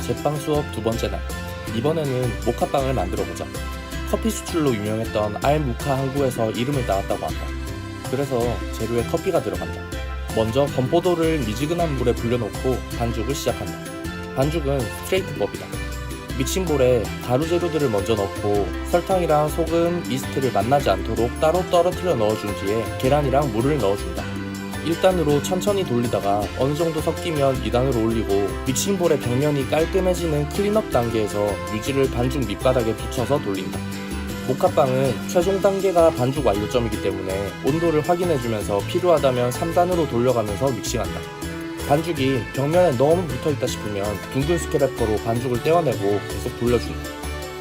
제빵 수업 두 번째 날. 이번에는 모카빵을 만들어보자. 커피 수출로 유명했던 알무카 항구에서 이름을 따왔다고 한다. 그래서 재료에 커피가 들어간다. 먼저 건포도를 미지근한 물에 불려놓고 반죽을 시작한다. 반죽은 스트레이트법이다. 믹싱볼에 가루 재료들을 먼저 넣고 설탕이랑 소금, 이스트를 만나지 않도록 따로 떨어뜨려 넣어준 뒤에 계란이랑 물을 넣어준다. 1단으로 천천히 돌리다가 어느정도 섞이면 2단으로 올리고 믹싱볼의 벽면이 깔끔해지는 클린업 단계에서 유지를 반죽 밑바닥에 붙여서 돌린다. 모카빵은 최종 단계가 반죽 완료점이기 때문에 온도를 확인해주면서 필요하다면 3단으로 돌려가면서 믹싱한다. 반죽이 벽면에 너무 붙어있다 싶으면 둥근 스크래퍼로 반죽을 떼어내고 계속 돌려준다.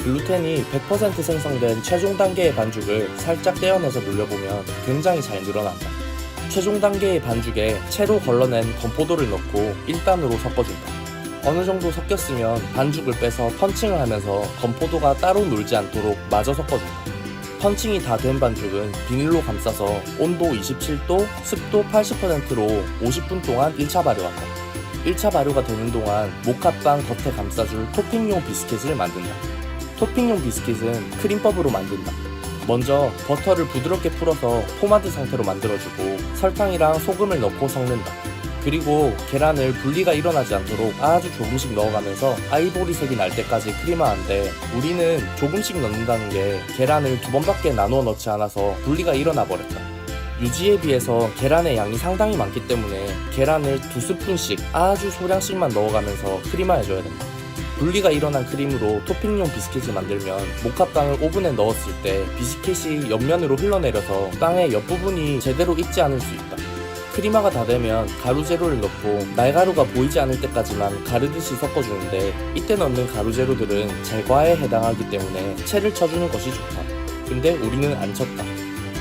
글루텐이 100% 생성된 최종 단계의 반죽을 살짝 떼어내서 눌려보면 굉장히 잘 늘어난다. 최종 단계의 반죽에 채로 걸러낸 건포도를 넣고 1단으로 섞어준다. 어느 정도 섞였으면 반죽을 빼서 펀칭을 하면서 건포도가 따로 놀지 않도록 마저 섞어준다. 펀칭이 다 된 반죽은 비닐로 감싸서 온도 27도, 습도 80%로 50분 동안 1차 발효한다. 1차 발효가 되는 동안 모카빵 겉에 감싸줄 토핑용 비스킷을 만든다. 토핑용 비스킷은 크림법으로 만든다. 먼저 버터를 부드럽게 풀어서 포마드 상태로 만들어주고 설탕이랑 소금을 넣고 섞는다. 그리고 계란을 분리가 일어나지 않도록 아주 조금씩 넣어가면서 아이보리색이 날 때까지 크림화하는데 우리는 조금씩 넣는다는 게 계란을 2번밖에 나누어 넣지 않아서 분리가 일어나 버렸다. 유지에 비해서 계란의 양이 상당히 많기 때문에 계란을 2스푼씩 아주 소량씩만 넣어가면서 크림화해줘야 된다. 분리가 일어난 크림으로 토핑용 비스킷을 만들면 모카빵을 오븐에 넣었을 때 비스킷이 옆면으로 흘러내려서 빵의 옆부분이 제대로 익지 않을 수 있다. 크림화가 다 되면 가루 재료를 넣고 날가루가 보이지 않을 때까지만 가르듯이 섞어주는데 이때 넣는 가루 재료들은 제과에 해당하기 때문에 채를 쳐주는 것이 좋다. 근데 우리는 안 쳤다.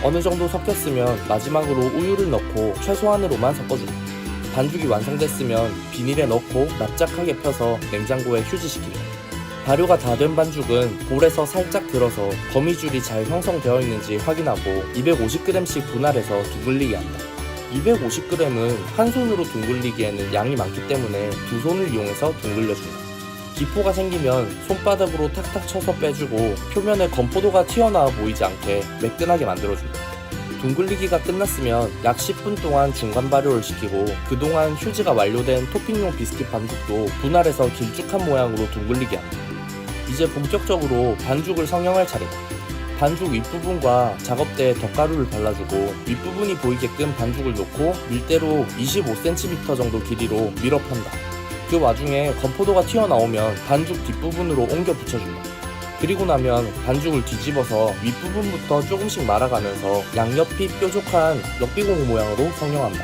어느 정도 섞였으면 마지막으로 우유를 넣고 최소한으로만 섞어준다. 반죽이 완성됐으면 비닐에 넣고 납작하게 펴서 냉장고에 휴지시킨다. 발효가 다 된 반죽은 볼에서 살짝 들어서 거미줄이 잘 형성되어 있는지 확인하고 250g씩 분할해서 둥글리게 한다. 250g은 한 손으로 둥글리기에는 양이 많기 때문에 두 손을 이용해서 둥글려준다. 기포가 생기면 손바닥으로 탁탁 쳐서 빼주고 표면에 건포도가 튀어나와 보이지 않게 매끈하게 만들어준다. 둥글리기가 끝났으면 약 10분 동안 중간 발효를 시키고 그동안 휴지가 완료된 토핑용 비스킷 반죽도 분할해서 길쭉한 모양으로 둥글리게 한다. 이제 본격적으로 반죽을 성형할 차례다. 반죽 윗부분과 작업대에 덧가루를 발라주고 윗부분이 보이게끔 반죽을 놓고 밀대로 25cm 정도 길이로 밀어 편다. 그 와중에 건포도가 튀어나오면 반죽 뒷부분으로 옮겨 붙여준다. 그리고 나면 반죽을 뒤집어서 윗부분부터 조금씩 말아가면서 양옆이 뾰족한 럭비공 모양으로 성형한다.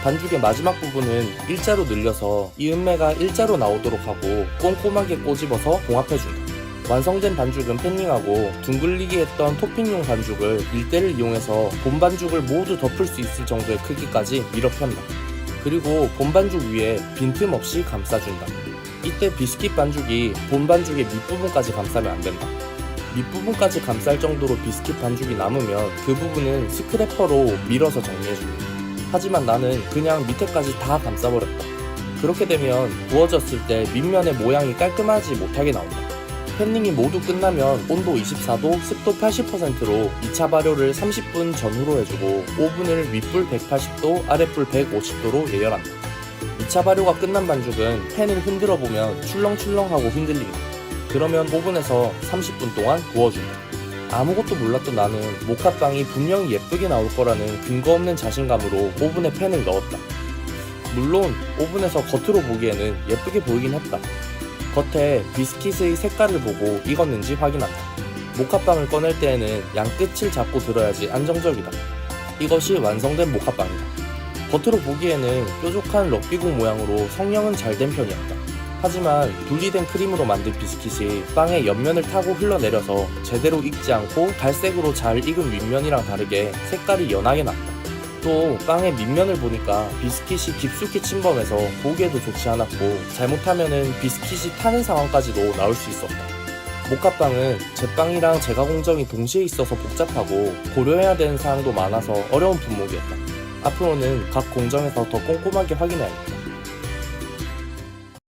반죽의 마지막 부분은 일자로 늘려서 이음매가 일자로 나오도록 하고 꼼꼼하게 꼬집어서 봉합해준다. 완성된 반죽은 패닝하고 둥글리기 했던 토핑용 반죽을 밀대를 이용해서 본 반죽을 모두 덮을 수 있을 정도의 크기까지 밀어 편다. 그리고 본 반죽 위에 빈틈없이 감싸준다. 이때 비스킷 반죽이 본 반죽의 밑부분까지 감싸면 안 된다. 밑부분까지 감쌀 정도로 비스킷 반죽이 남으면 그 부분은 스크래퍼로 밀어서 정리해준다. 하지만 나는 그냥 밑에까지 다 감싸버렸다. 그렇게 되면 구워졌을 때 밑면의 모양이 깔끔하지 못하게 나온다. 팬닝이 모두 끝나면 온도 24도, 습도 80%로 2차 발효를 30분 전후로 해주고 오븐을 윗불 180도, 아랫불 150도로 예열한다. 2차 발효가 끝난 반죽은 팬을 흔들어 보면 출렁출렁하고 흔들린다. 그러면 오븐에서 30분 동안 구워준다. 아무것도 몰랐던 나는 모카빵이 분명히 예쁘게 나올 거라는 근거 없는 자신감으로 오븐에 팬을 넣었다. 물론 오븐에서 겉으로 보기에는 예쁘게 보이긴 했다. 겉에 비스킷의 색깔을 보고 익었는지 확인한다. 모카빵을 꺼낼 때에는 양 끝을 잡고 들어야지 안정적이다. 이것이 완성된 모카빵이다. 겉으로 보기에는 뾰족한 럭비공 모양으로 성형은 잘 된 편이었다. 하지만 분리된 크림으로 만든 비스킷이 빵의 옆면을 타고 흘러내려서 제대로 익지 않고 갈색으로 잘 익은 윗면이랑 다르게 색깔이 연하게 났다. 또 빵의 밑면을 보니까 비스킷이 깊숙이 침범해서 보기에도 좋지 않았고 잘못하면은 비스킷이 타는 상황까지도 나올 수 있었다. 모카빵은 제빵이랑 제과 공정이 동시에 있어서 복잡하고 고려해야 되는 사항도 많아서 어려운 품목이었다. 앞으로는 각 공정에서 더 꼼꼼하게 확인해야겠다.